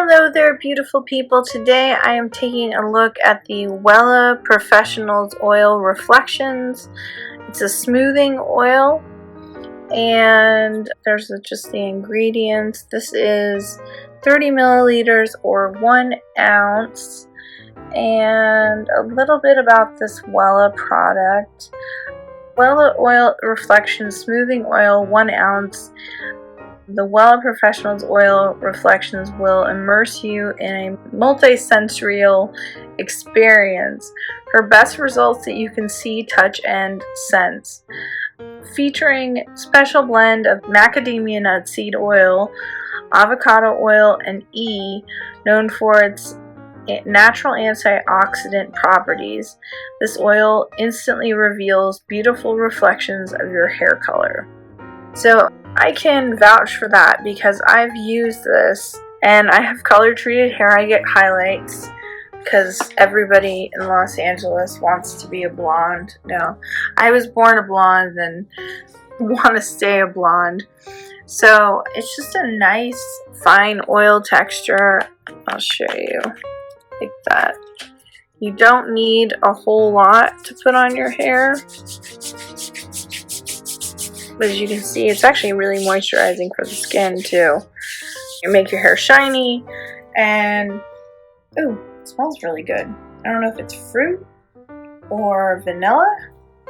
Hello there, beautiful people. Today I am taking a look at the Wella Professionals Oil Reflections. It's a smoothing oil, and there's just the ingredients. This is 30 milliliters or 1 ounce. And a little bit about this Wella product. Wella Oil Reflections Smoothing Oil, 1 ounce. The Wella Professionals Oil Reflections will immerse you in a multi-sensorial experience for best results that you can see, touch, and sense. Featuring special blend of macadamia nut seed oil, avocado oil, and known for its natural antioxidant properties, this oil instantly reveals beautiful reflections of your hair color. So I can vouch for that because I've used this and I have color treated hair. I get highlights because everybody in Los Angeles wants to be a blonde. No, I was born a blonde and want to stay a blonde. So it's just a nice fine oil texture. I'll show you like that. You don't need a whole lot to put on your hair. But as you can see, it's actually really moisturizing for the skin too. You make your hair shiny, and ooh, it smells really good. I don't know if it's fruit or vanilla,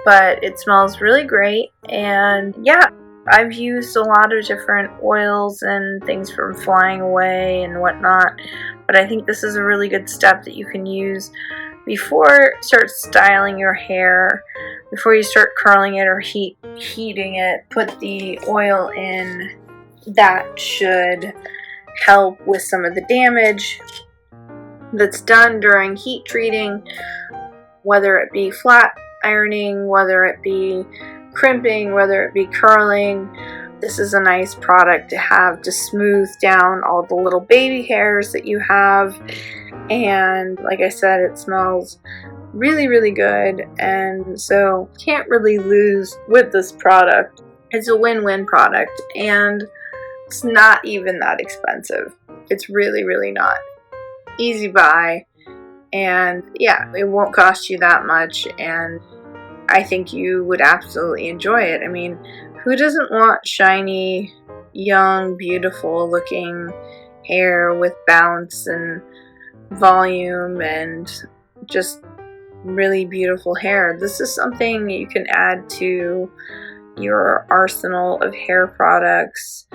but it smells really great. And yeah, I've used a lot of different oils and things from Flying Away and whatnot, but I think this is a really good step that you can use before you start styling your hair. Before you start curling it or heating it, put the oil in. That should help with some of the damage that's done during heat treating, whether it be flat ironing, whether it be crimping, whether it be curling. This is a nice product to have to smooth down all the little baby hairs that you have. And like I said, it smells really, really good, and so can't really lose with this product. It's a win-win product, and it's not even that expensive. It's really, really not. Easy buy, and yeah, it won't cost you that much, and I think you would absolutely enjoy it. I mean, who doesn't want shiny, young, beautiful looking hair with bounce and volume and just really beautiful hair? This is something you can add to your arsenal of hair products.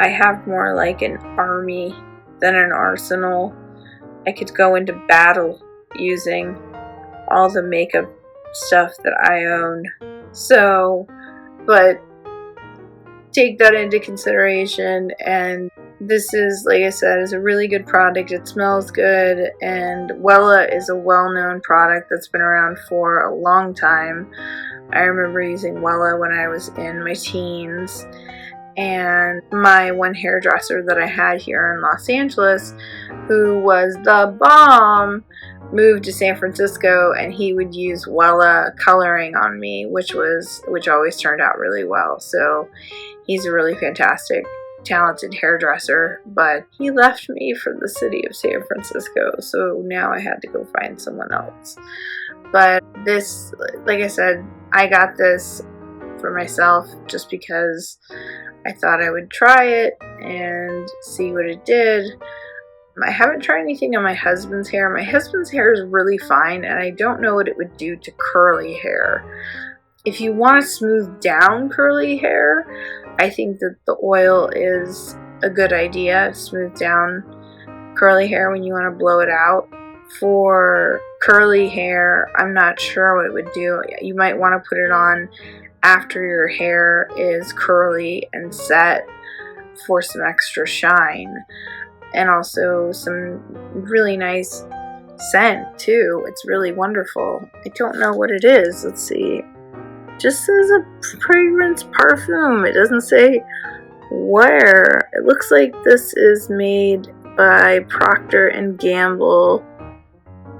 I have more like an army than an arsenal. I could go into battle using all the makeup stuff that I own. So, but take that into consideration, and this is, like I said, is a really good product. It smells good, and Wella is a well-known product that's been around for a long time. I remember using Wella when I was in my teens, and my one hairdresser that I had here in Los Angeles, who was the bomb, moved to San Francisco, and he would use Wella coloring on me, which always turned out really well. So he's a really fantastic, talented hairdresser, but he left me for the city of San Francisco, so now I had to go find someone else. But this, like I said, I got this for myself just because I thought I would try it and see what it did. I haven't tried anything on my husband's hair. My husband's hair is really fine, and I don't know what it would do to curly hair. If you want to smooth down curly hair, I think that the oil is a good idea to smooth down curly hair when you want to blow it out. For curly hair, I'm not sure what it would do. You might want to put it on after your hair is curly and set for some extra shine, and also some really nice scent too. It's really wonderful. I don't know what it is. Let's see. Just says a fragrance parfum. It doesn't say where. It looks like this is made by Procter & Gamble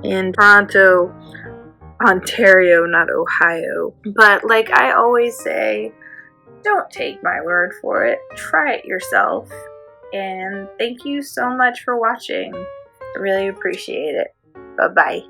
in Toronto, Ontario, not Ohio. But like I always say, don't take my word for it. Try it yourself. And thank you so much for watching. I really appreciate it. Bye-bye.